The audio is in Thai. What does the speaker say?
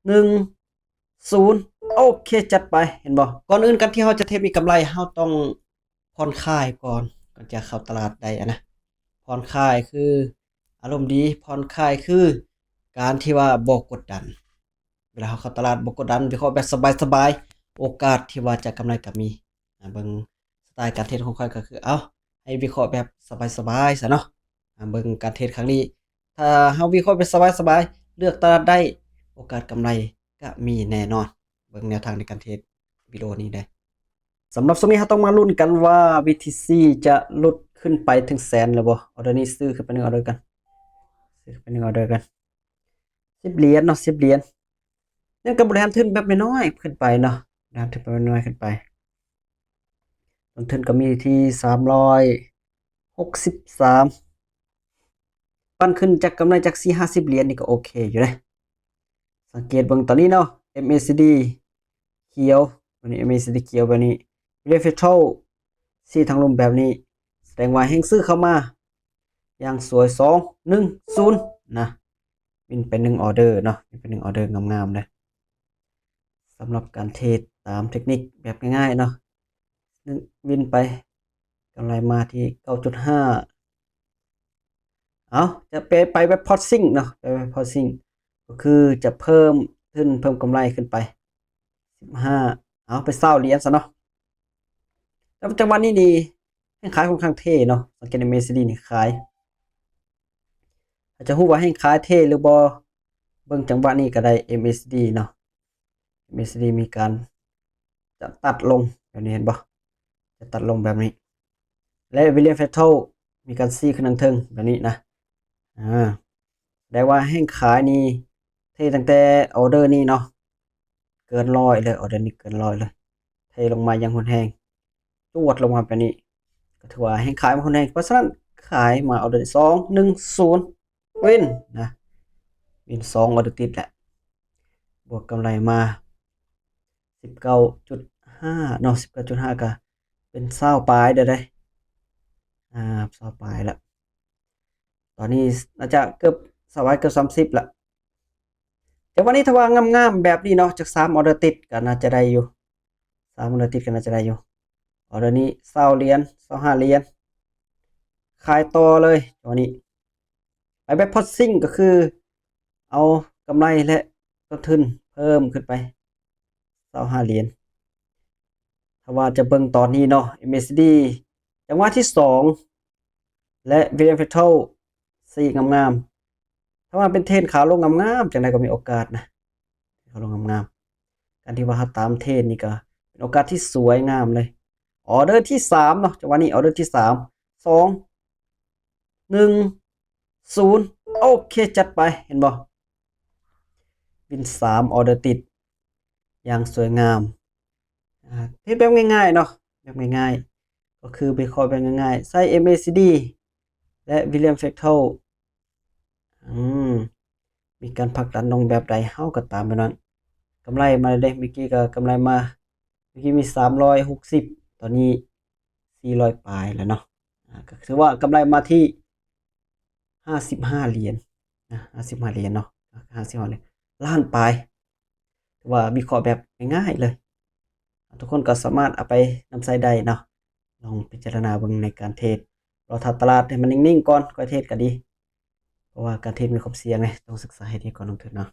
10โอเคจัดไปเห็นบ่ก่อนอื่นกันที่เราจะเทรดมีกำไรเราต้องผ่อนคลายก่อนจะเข้าตลาดได้นะผ่อนคลายคืออารมณ์ดีผ่อนคลายคือการที่ว่าบ่กดดันเวลาเราเข้าตลาดบ่กดดันวิเคราะห์แบบสบายๆโอกาสที่ว่าจะกำไรก็มีเบิ่งสไตล์การเทรดของข้อยก็คือให้วิเคราะห์แบบสบายๆซะเนาะเบิ่งการเทรดครั้งนี้ถ้าเฮาวิเคราะห์แบบสบายๆเลือกตลาดได้โอกาสกำไรก็มีแน่นอนเบิ่งแนวทางในการเทรดวิดีโอนี้ได้สำหรับช่วงนี้เราต้องมาลุ้นกันว่า BTC จะหลุดขึ้นไปถึงแสนหรือบ่ออเดอร์นี้ซื้อขึ้นไป1ออเดอร์กันซื้อขึ้นไป1ออเดอร์กัน10เหรียญเนาะ10เหรียญยังก็บริหารทุนแบบน้อยๆขึ้นไปเนาะบริหารทุนแบบน้อยๆขึ้นไปต้นทุนก็มีที่363ปั้นขึ้นจากกำไรจาก4-50เหรียญนี่ก็โอเคอยู่นะสังเกตเบิ่งตอนนี้เนาะ MACD เขียววันนี้ MACD เขียวแบบนี้ Reflector สีทางลมแบบนี้แสดงว่าแห่งซื้อเข้ามาอย่างสวย210นะวินไป1ออเดอร์เนาะวินไป1ออเดอร์งามๆเลยสำหรับการเทรดตามเทคนิคแบบง่ายๆเนาะวินไปกำไรมาที่ 9.5 เอาจะไปแบบพอตซิ่งเนาะไปแบบพอตซิ่งก็คือจะเพิ่มขึ้นเพิ่มกำไรขึ้นไป15เอาไป20เหรียญซะเนาะแล้วจังหวะนี้นี่ให้ขายค่อนข้างเท่เนาะสังเกตในเมสดีนี่ขายอาจจะฮู้ว่าให้ขายเท่หรือบ่เบิ่งจังหวะนี้ก็ได้ MACD เนาะ MACD มีการจะตัดลงแบบนี้เห็นบ่จะตัดลงแบบนี้และ William Fatal มีการซี่ขึ้นทางเทิงแบบนี้นะได้ว่าแห้งขายนี่เทตั้งแต่ออเดอร์นี้เนาะเกิน100เลยออเดอร์นี้เกิน100เลยเทลงมาอย่างรุนแรงจวดลงมาแบบนี้ก็ถือว่าแห้งขายมารุนแรงเพราะฉะนั้นขายมาออเดอร์210วินนะวิน2ออเดอร์ติดแหละบวกกำไรมา19.5เนาะ19.5ก็เป็น20ปลายเด้อได้20ปลายแล้วตอนนี้น่าจะเกือบ20เกือบ30แล้วแต่วันนี้ถ้าว่างามๆแบบนี้เนาะจาก3ออเดอร์ติดก็น่าจะได้อยู่3ออเดอร์ติดก็น่าจะได้อยู่ออเดอร์นี้20เหรียญ25เหรียญขายต่อเลยวันนี้ไปแบบพอตซิ่งก็คือเอากำไรและต้นทุนเพิ่มขึ้นไป25เหรียญถ้าว่าจะเบิ่งตอนนี้เนาะ MACD จังหวะที่2และ Williams Fatal 4งามๆถ้าว่าเป็นเทรนขาลงงามๆจังได๋ก็มีโอกาสนะขาลงงามๆการที่ว่าเราตามเทรนนี่ก็เป็นโอกาสที่สวยงามเลยออเดอร์ที่3เนาะจังหวะนี้ออเดอร์ที่3 2 1 0โอเคจัดไปเห็นบ่วิน3ออเดอร์ติดอย่างสวยงามเทรดแบบง่ายๆเนาะแบบง่ายๆก็คือไปคอยแบบง่ายๆใส่ MACD และ William Fractal อืมมีการผลักดันลงแบบใดเฮาก็ตามไปนั้นกำไรมาเด้เมื่อกี้ก็กำไรมาเมื่อกี้มี360ตอนนี้400ปลายแล้วเนาะก็ถือว่ากำไรมาที่55เหรียญนะ55เหรียญเนาะ55เหรียญล้านปลายถือว่าวิเคราะห์แบบง่ายๆเลยทุกคนก็สามารถเอาไปนำใช้ได้เนาะลองพิจารณาเบิ่งในการเทรดรอถ้าตลาดให้มันนิ่งๆก่อนค่อยเทรดก็ดีเพราะว่าการเทรดมีความเสี่ยงไงต้องศึกษาให้ดีก่อนลงทุนเนาะ